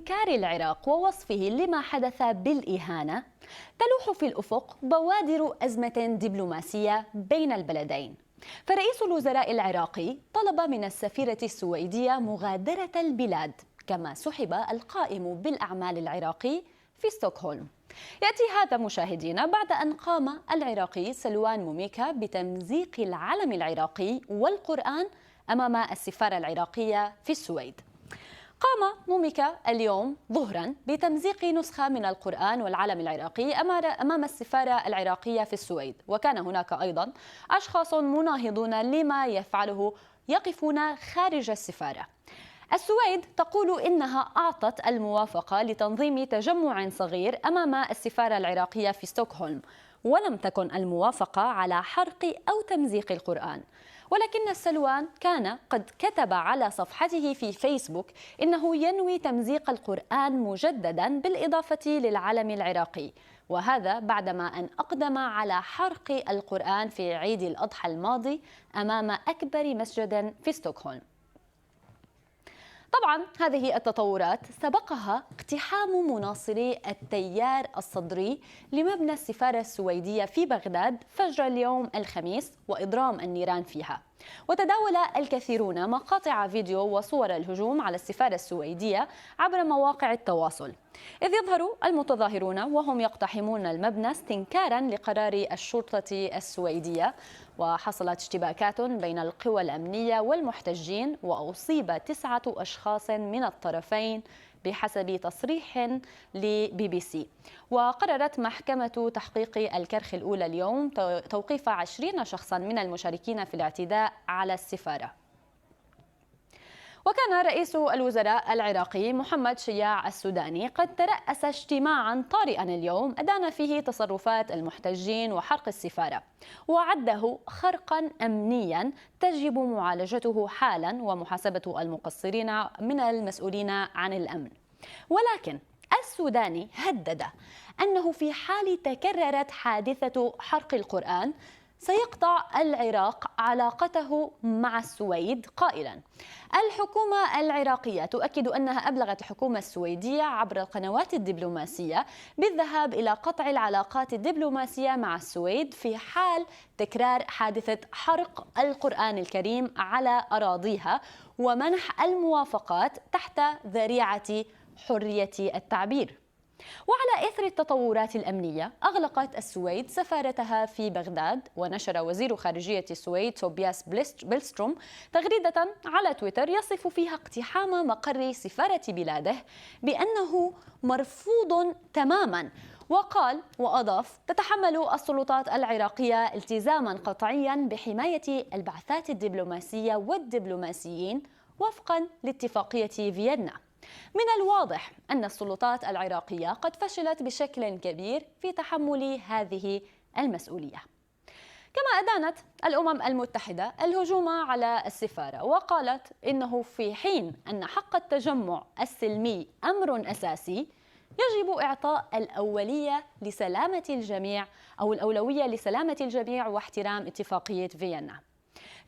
إنكار العراق ووصفه لما حدث بالإهانة، تلوح في الأفق بوادر أزمة دبلوماسية بين البلدين. فرئيس الوزراء العراقي طلب من السفيرة السويدية مغادرة البلاد، كما سحب القائم بالأعمال العراقي في ستوكهولم. يأتي هذا مشاهدينا بعد أن قام العراقي سلوان موميكا بتمزيق العلم العراقي والقرآن أمام السفارة العراقية في السويد. قام موميكا اليوم ظهرا بتمزيق نسخة من القرآن والعلم العراقي أمام السفارة العراقية في السويد، وكان هناك أيضا أشخاص مناهضون لما يفعله يقفون خارج السفارة. السويد تقول إنها أعطت الموافقة لتنظيم تجمع صغير أمام السفارة العراقية في ستوكهولم، ولم تكن الموافقة على حرق أو تمزيق القرآن. ولكن سلوان كان قد كتب على صفحته في فيسبوك إنه ينوي تمزيق القرآن مجددا بالإضافة للعلم العراقي، وهذا بعدما أن أقدم على حرق القرآن في عيد الأضحى الماضي أمام أكبر مسجد في ستوكهولم. طبعا هذه التطورات سبقها اقتحام مناصري التيار الصدري لمبنى السفارة السويدية في بغداد فجر اليوم الخميس وإضرام النيران فيها. وتداول الكثيرون مقاطع فيديو وصور الهجوم على السفارة السويدية عبر مواقع التواصل، إذ يظهر المتظاهرون وهم يقتحمون المبنى استنكارا لقرار الشرطة السويدية. وحصلت اشتباكات بين القوى الأمنية والمحتجين، وأصيب 9 أشخاص من الطرفين بحسب تصريح لبي بي سي. وقررت محكمة تحقيق الكرخ الأولى اليوم توقيف 20 شخصا من المشاركين في الاعتداء على السفارة. وكان رئيس الوزراء العراقي محمد شياع السوداني قد ترأس اجتماعا طارئا اليوم أدان فيه تصرفات المحتجين وحرق السفارة، وعده خرقا أمنيا تجب معالجته حالا ومحاسبة المقصرين من المسؤولين عن الأمن. ولكن السوداني هدد أنه في حال تكررت حادثة حرق القرآن سيقطع العراق علاقته مع السويد، قائلا: الحكومة العراقية تؤكد أنها أبلغت الحكومة السويدية عبر القنوات الدبلوماسية بالذهاب إلى قطع العلاقات الدبلوماسية مع السويد في حال تكرار حادثة حرق القرآن الكريم على أراضيها، ومنح الموافقات تحت ذريعة حرية التعبير. وعلى إثر التطورات الأمنية أغلقت السويد سفارتها في بغداد. ونشر وزير خارجية السويد توبياس بيلستروم تغريدة على تويتر يصف فيها اقتحام مقر سفارة بلاده بأنه مرفوض تماما، وقال وأضاف: تتحمل السلطات العراقية التزاما قطعيا بحماية البعثات الدبلوماسية والدبلوماسيين وفقا لاتفاقية فيينا. من الواضح أن السلطات العراقية قد فشلت بشكل كبير في تحمل هذه المسؤولية. كما أدانت الأمم المتحدة الهجوم على السفارة، وقالت إنه في حين أن حق التجمع السلمي أمر أساسي، يجب إعطاء الأولوية لسلامة الجميع واحترام اتفاقية فيينا.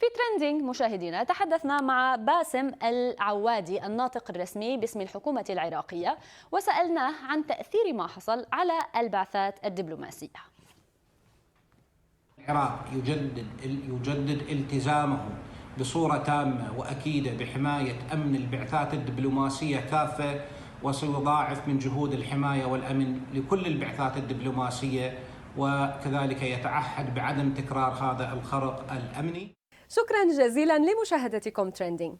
في ترندينج مشاهدينا تحدثنا مع باسم العوادي الناطق الرسمي باسم الحكومة العراقية، وسألناه عن تأثير ما حصل على البعثات الدبلوماسية. العراق يجدد التزامه بصورة تامة وأكيدة بحماية أمن البعثات الدبلوماسية كافة، وسيضاعف من جهود الحماية والأمن لكل البعثات الدبلوماسية، وكذلك يتعهد بعدم تكرار هذا الخرق الأمني. شكرا جزيلا لمشاهدتكم ترندينج.